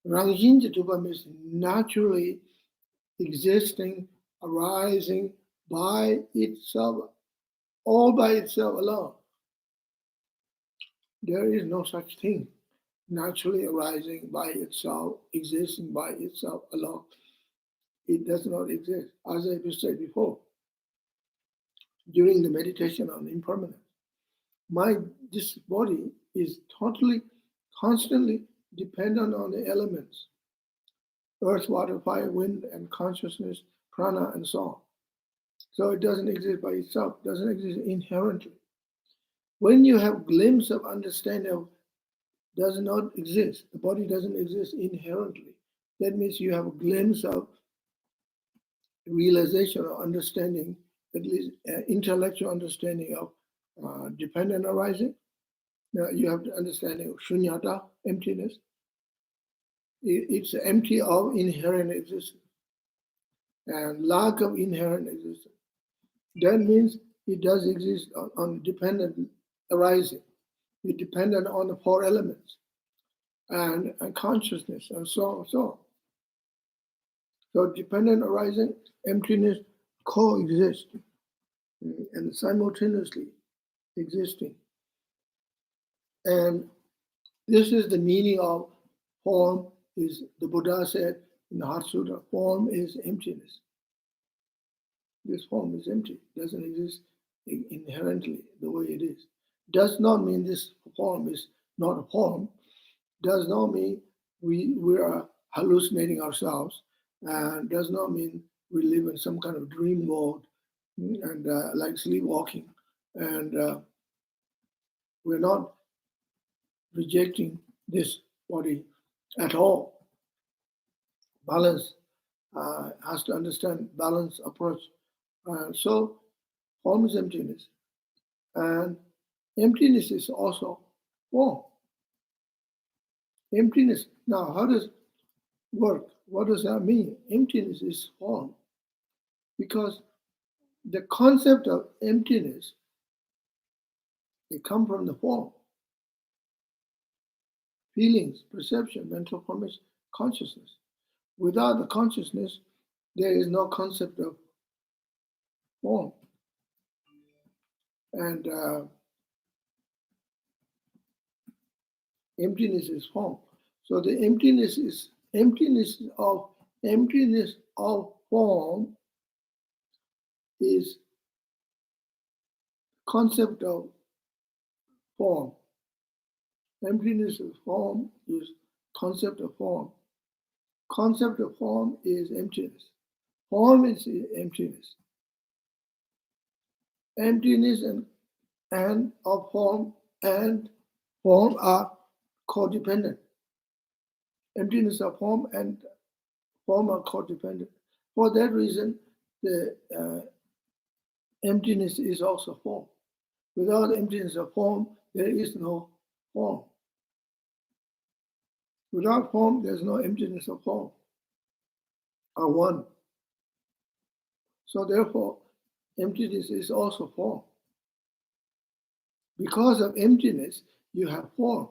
jatupa means naturally existing, arising by itself, all by itself alone. There is no such thing. naturally arising by itself, existing by itself alone. It does not exist. As I said before, during the meditation on impermanence, this body is totally, constantly dependent on the elements: earth, water, fire, wind, and consciousness, prana, and so on. So it doesn't exist by itself, doesn't exist inherently. When you have glimpse of understanding of does not exist, the body doesn't exist inherently, that means you have a glimpse of realization or understanding, at least intellectual understanding of dependent arising. Now you have the understanding of shunyata, emptiness. It's empty of inherent existence and lack of inherent existence. That means it does exist on dependent arising. It dependent on the four elements and consciousness and so on. So dependent arising, emptiness coexist and simultaneously existing. And this is the meaning of form. Is the Buddha said in the Heart Sutra, form is emptiness. This form is empty, doesn't exist inherently the way it is. Does not mean this form is not a form. Does not mean we are hallucinating ourselves, and does not mean we live in some kind of dream world and like sleepwalking. And we're not rejecting this body at all. Balance has to understand balance approach. So form is emptiness, and emptiness is also form. Emptiness. Now, how does it work? What does that mean? Emptiness is form, because the concept of emptiness, it comes from the form. Feelings, perception, mental formation, consciousness. Without the consciousness, there is no concept of form. And emptiness is form. So the emptiness of form is concept of form. Emptiness of form is concept of form. Concept of form is emptiness. Form is emptiness. Emptiness and of form and form are codependent. Emptiness of form and form are codependent. For that reason, the emptiness is also form. Without emptiness of form, there is no form. Without form, there's no emptiness of form, are one. So therefore, emptiness is also form. Because of emptiness, you have form.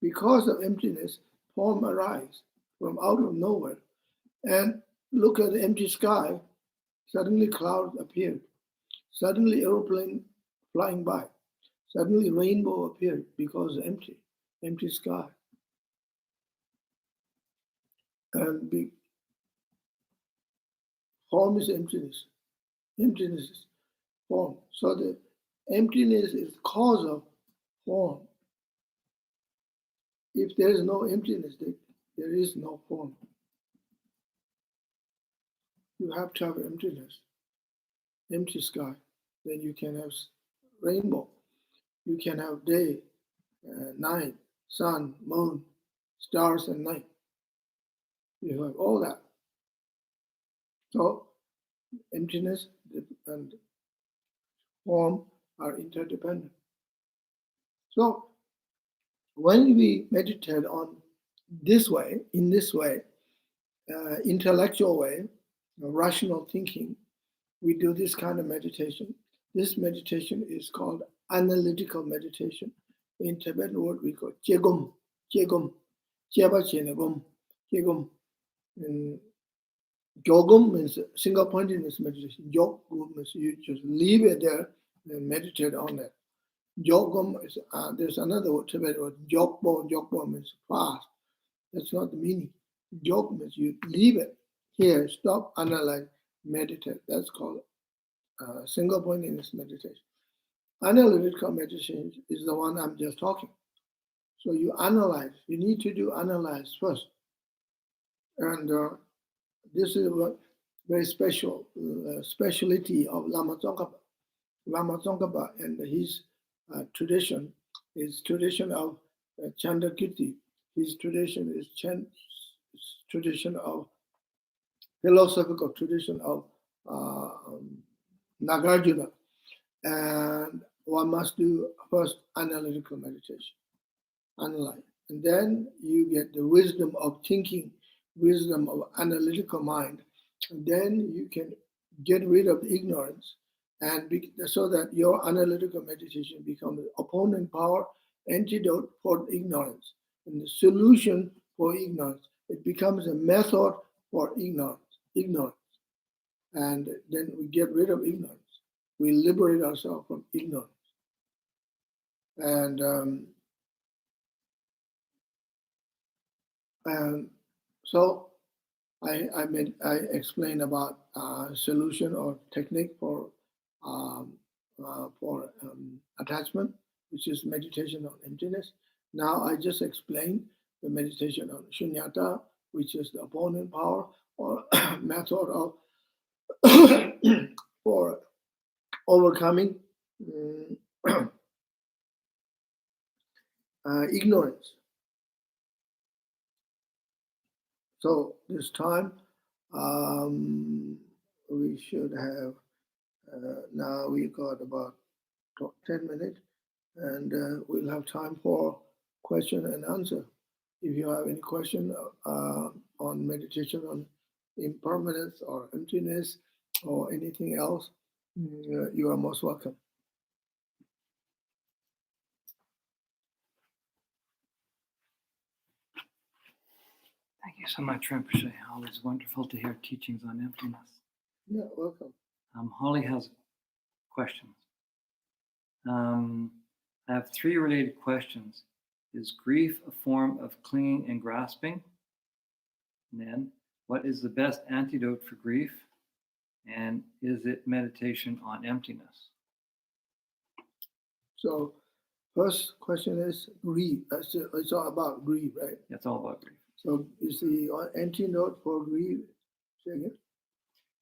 Because of emptiness, form arises from out of nowhere. And look at the empty sky, suddenly clouds appeared. Suddenly aeroplane flying by. Suddenly rainbow appeared because empty sky. And form is emptiness. Emptiness is form. So the emptiness is the cause of form. If there is no emptiness, there is no form. You have to have emptiness, empty sky. Then you can have rainbow. You can have day, night, sun, moon, stars, and night. You have all that. So emptiness and form are interdependent. So when we meditate on this way, in this way, intellectual way, rational thinking, we do this kind of meditation. This meditation is called analytical meditation. In Tibetan word we call jegum, jegum, jeba chenegum, jegum. Jogum means single pointedness meditation. Jog means you just leave it there and meditate on that. Jogam is, there's another word, Tibetan word, jogbo. Jogbo means fast. That's not the meaning. Jog means you leave it here, stop, analyze, meditate. That's called single pointedness meditation. Analytical meditation is the one I'm just talking. So you analyze. You need to do analyze first. And this is a very special specialty of Lama Tsongkhapa. Lama Tsongkhapa and his tradition is tradition of Chandakirti. His tradition is tradition of philosophical tradition of Nagarjuna. And one must do first analytical meditation, analyze. And then you get the wisdom of thinking, wisdom of analytical mind. And then you can get rid of the ignorance, and so that your analytical meditation becomes opponent power, antidote for ignorance, and the solution for ignorance. It becomes a method for ignorance. And then we get rid of ignorance. We liberate ourselves from ignorance. And so I explained about solution or technique for attachment, which is meditation on emptiness. Now I just explained the meditation on shunyata, which is the opponent power or method of for overcoming ignorance. So this time we should have, now we got about 10 minutes, and we'll have time for question and answer. If you have any question on meditation on impermanence or emptiness or anything else, you are most welcome. Thank you so much, Rinpoche. Always wonderful to hear teachings on emptiness. Yeah, welcome. Holly has questions. I have 3 related questions. Is grief a form of clinging and grasping? And then, what is the best antidote for grief? And is it meditation on emptiness? So, first question is grief. It's all about grief, right? It's all about grief. So, is the antidote for grief? Say again?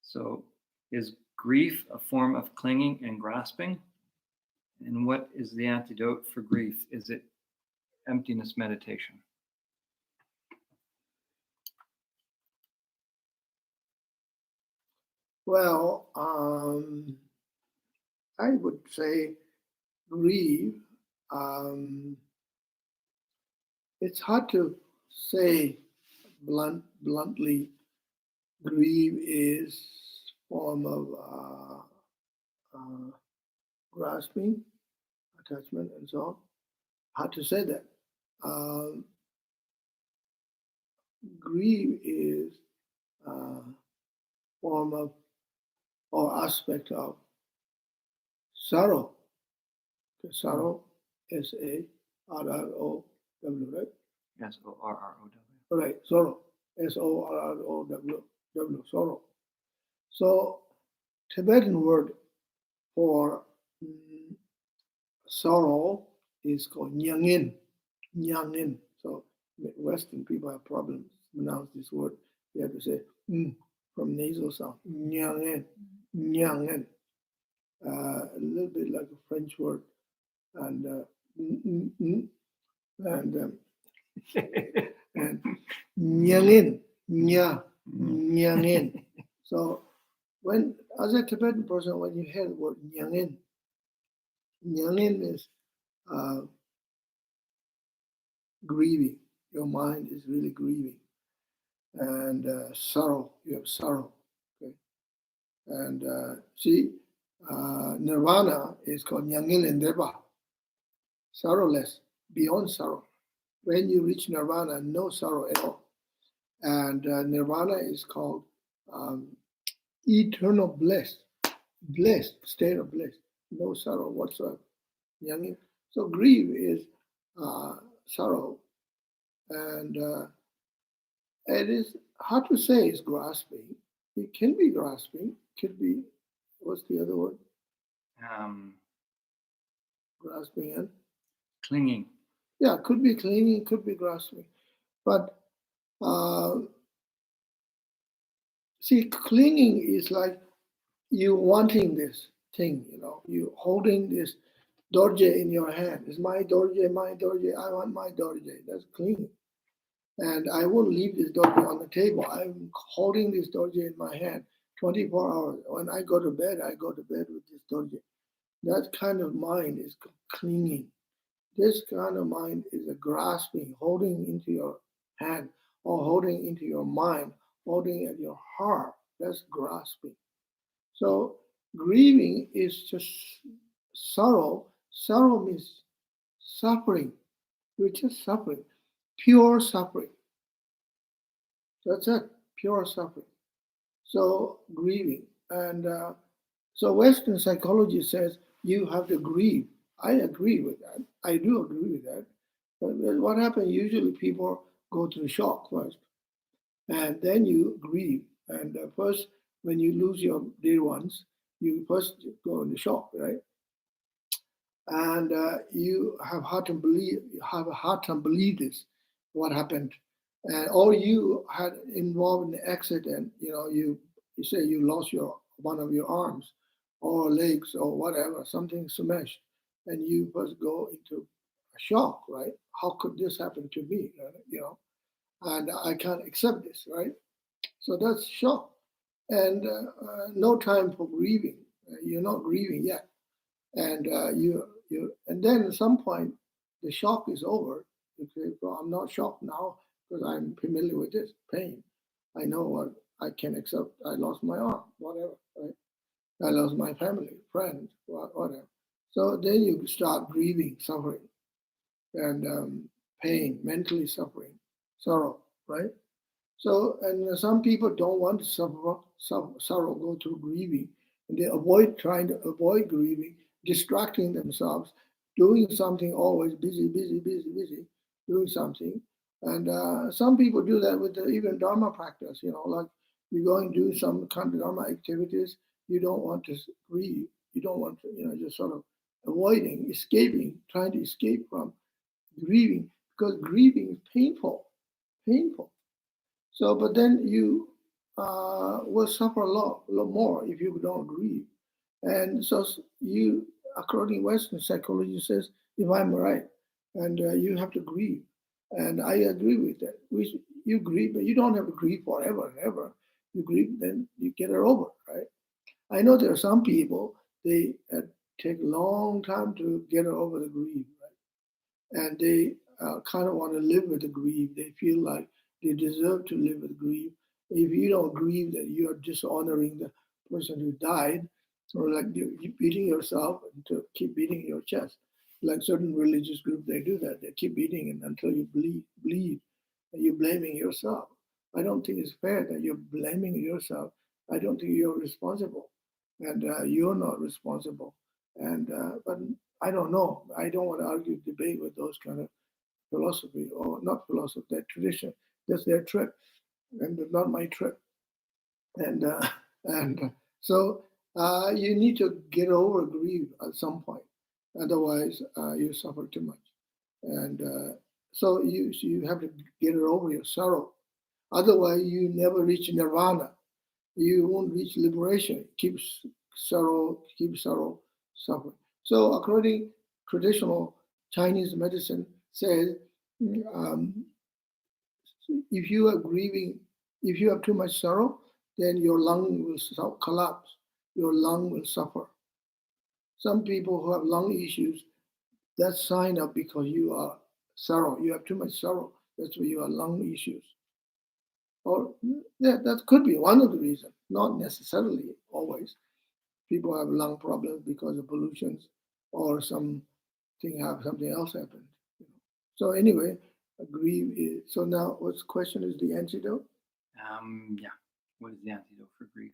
So, is grief a form of clinging and grasping? And what is the antidote for grief? Is it emptiness meditation? Well, I would say grief. It's hard to say bluntly. Grief is form of grasping, attachment, and so on. Hard to say that. Grief is form of or aspect of sorrow. Okay, sorrow, S-A-R-R-O-W, right? S-O-R-R-O-W. Right, sorrow, S-O-R-R-O-W, sorrow. So, Tibetan word for sorrow is called nyangin. Nyangin. So, Western people have problems pronounce this word. You have to say from nasal sound. Nyangin. Nyangin. A little bit like a French word. And nyangin. Nyangin. So, when, as a Tibetan person, when you hear the word nyangin is grieving. Your mind is really grieving. And sorrow, you have sorrow. Okay? And see, nirvana is called nyangin lendeba, sorrowless, beyond sorrow. When you reach nirvana, no sorrow at all. And nirvana is called eternal bliss, state of bliss, no sorrow whatsoever. So grief is sorrow, and it is hard to say it's grasping. It can be grasping. Could be, what's the other word? Grasping and Clinging. yeah, could be clinging, could be grasping, but see, clinging is like you wanting this thing, you holding this dorje in your hand. It's my dorje, my dorje. I want my dorje. That's clinging. And I won't leave this dorje on the table. I'm holding this dorje in my hand 24 hours. When I go to bed with this dorje. That kind of mind is clinging. This kind of mind is a grasping, holding into your hand or holding into your mind, holding at your heart. That's grasping. So grieving is just sorrow. Sorrow means suffering. You're just suffering, pure suffering. That's it, pure suffering. So grieving. And so Western psychology says you have to grieve. I agree with that. I do agree with that. But what happens usually people go through shock first, and then you grieve. And first, when you lose your dear ones, you first go into shock, right? And you have a hard time believe this, what happened, or you had involved in an accident. You say you lost your one of your arms, or legs, or whatever, something smashed, and you first go into a shock, right? How could this happen to me? And I can't accept this, right? So that's shock, and no time for grieving. You're not grieving yet, and and then at some point the shock is over. You say, well, I'm not shocked now because I'm familiar with this pain. I know what I can accept. I lost my arm, whatever, right? I lost my family, friends, whatever. So then you start grieving, suffering, and pain, mentally suffering, sorrow, right? So, and some people don't want to sorrow, go through grieving, and they trying to avoid grieving, distracting themselves, doing something always busy, busy, busy, busy, doing something. And some people do that with even Dharma practice, like you go and do some kind of Dharma activities, you don't want to grieve, you don't want to, just sort of avoiding, escaping, trying to escape from grieving, because grieving is painful, painful. So, but then you will suffer a lot more if you don't grieve. And so you, according to Western psychology, says, if I'm right, and you have to grieve. And I agree with that. You grieve, but you don't have to grieve forever and ever. You grieve, then you get it over, right? I know there are some people, they take a long time to get over the grief, right? And they kind of want to live with the grief. They feel like they deserve to live with grief. If you don't grieve, that you are dishonoring the person who died, or like you're beating yourself to keep beating your chest. Like certain religious groups, they do that. They keep beating it until you bleed, and you're blaming yourself. I don't think it's fair that you're blaming yourself. I don't think you're responsible, and you're not responsible. And but I don't know. I don't want to argue, debate with those kind of philosophy, or not philosophy, that tradition. That's their trip, and not my trip. And and so you need to get over grief at some point. Otherwise, you suffer too much. And so you have to get it over your sorrow. Otherwise, you never reach nirvana. You won't reach liberation. Keep sorrow, suffering. So, according traditional Chinese medicine says, um, if you are grieving, if you have too much sorrow, then your lung will collapse. Your lung will suffer. Some people who have lung issues, that's sign of because you are sorrow. You have too much sorrow. That's why you have lung issues. Or yeah, that could be one of the reasons. Not necessarily always. People have lung problems because of pollutions, or something else happened. So anyway, grief is, so now what's the question is the antidote? Yeah. What is the antidote for grief?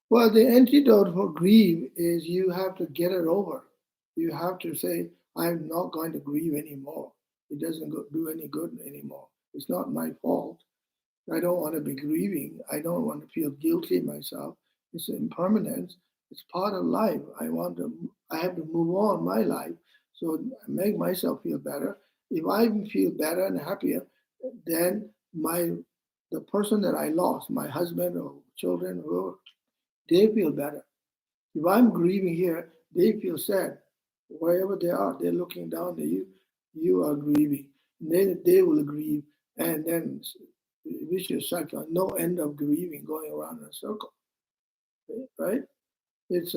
Well, the antidote for grief is you have to get it over. You have to say, I'm not going to grieve anymore. It doesn't do any good anymore. It's not my fault. I don't want to be grieving. I don't want to feel guilty myself. It's impermanence. It's part of life. I have to move on my life. So make myself feel better. If I feel better and happier, then the person that I lost, my husband or children, whoever, they feel better. If I'm grieving here, they feel sad. Wherever they are, they're looking down at you. You are grieving. And then they will grieve. And then vicious cycle, no end of grieving going around in a circle. Right? It's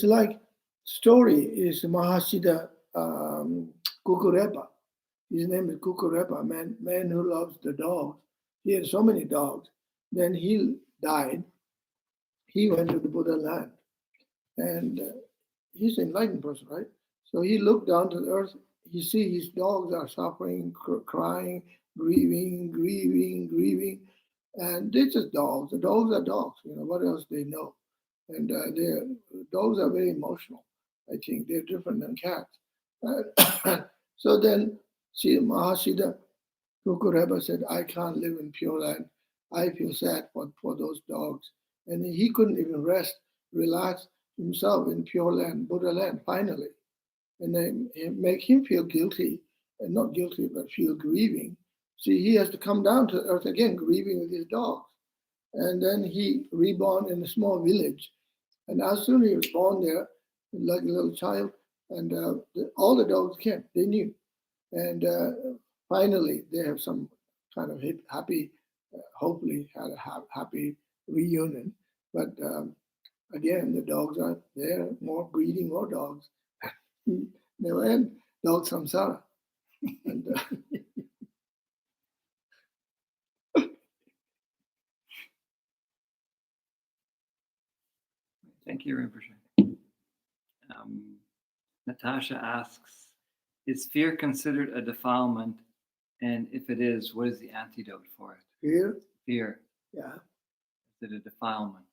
like story is Mahasiddha Kukurepa. His name is Kukurepa, man who loves the dogs. He had so many dogs. Then he died. He went to the Buddha land. And he's an enlightened person, right? So he looked down to the earth. He see his dogs are suffering, crying, grieving. And they're just dogs. The dogs are dogs. What else they know? And dogs are very emotional. I think they're different than cats. So then, see, Mahasiddha Kukureba said, I can't live in Pure Land. I feel sad for those dogs. And he couldn't even rest, relax himself in Pure Land, Buddha land, finally. And then make him feel guilty, and not guilty, but feel grieving. See, he has to come down to earth again, grieving with his dogs. And then he reborn in a small village. And as soon as he was born there, like a little child, and all the dogs came, they knew. And finally, they have some kind of happy, hopefully had a happy reunion. But again, the dogs are there, more breeding, more dogs. Never end, dog samsara. And, Thank you, Rinpoche. Natasha asks, is fear considered a defilement? And if it is, what is the antidote for it? Fear? Fear. Yeah. Is it a defilement?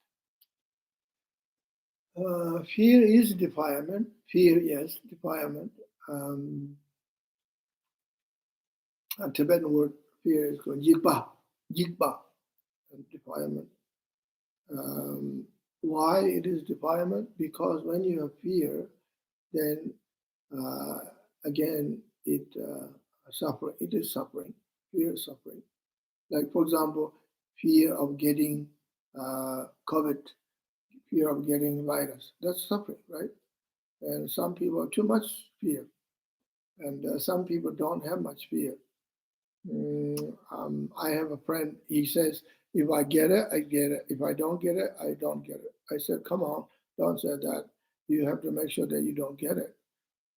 Fear is defilement. Fear, yes, defilement. A Tibetan word fear is called jigpa, defilement. Why it is defilement? Because when you have fear, then again, it suffering. It is suffering. Fear is suffering. Like, for example, fear of getting COVID, fear of getting virus. That's suffering, right? And some people have too much fear, and some people don't have much fear. I have a friend. He says, "If I get it, I get it. If I don't get it, I don't get it." I said, "Come on, don't say that. You have to make sure that you don't get it,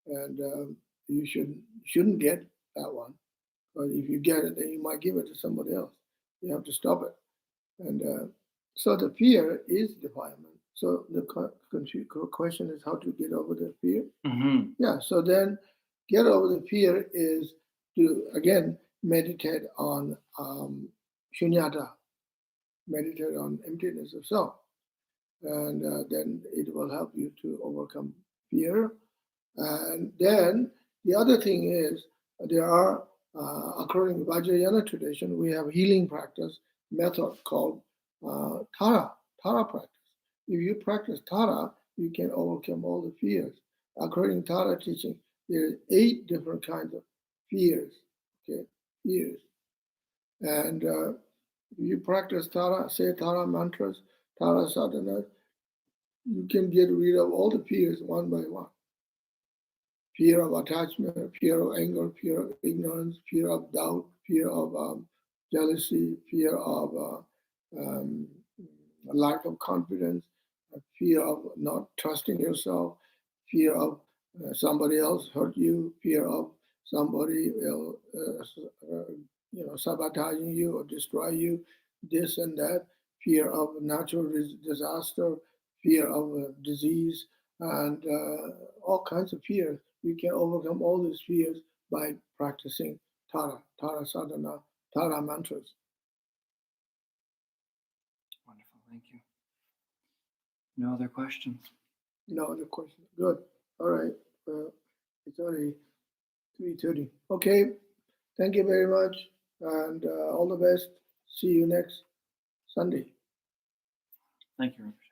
and you shouldn't get that one. But if you get it, then you might give it to somebody else. You have to stop it." And so the fear is defilement. So the question is how to get over the fear. Mm-hmm. Yeah. So then, get over the fear is to again meditate on shunyata, meditate on emptiness of self, and then it will help you to overcome fear. And then the other thing is there are, according to Vajrayana tradition, we have healing practice method called Tara practice. If you practice Tara, you can overcome all the fears. According to Tara teaching, there are 8 different kinds of fears. Okay, fears. And you practice Tara, say Tara mantras, Tara sadhana, you can get rid of all the fears one by one. Fear of attachment, fear of anger, fear of ignorance, fear of doubt, fear of jealousy, fear of lack of confidence, fear of not trusting yourself, fear of somebody else hurt you, fear of somebody else, sabotaging you or destroy you, this and that, fear of natural disaster, fear of disease, and all kinds of fears. You can overcome all these fears by practicing Tara sadhana, Tara mantras. Wonderful, thank you. No other questions? No other questions. Good. All right. Well, it's already 3:30. Okay. Thank you very much, and all the best. See you next Sunday. Thank you, Rinpoche.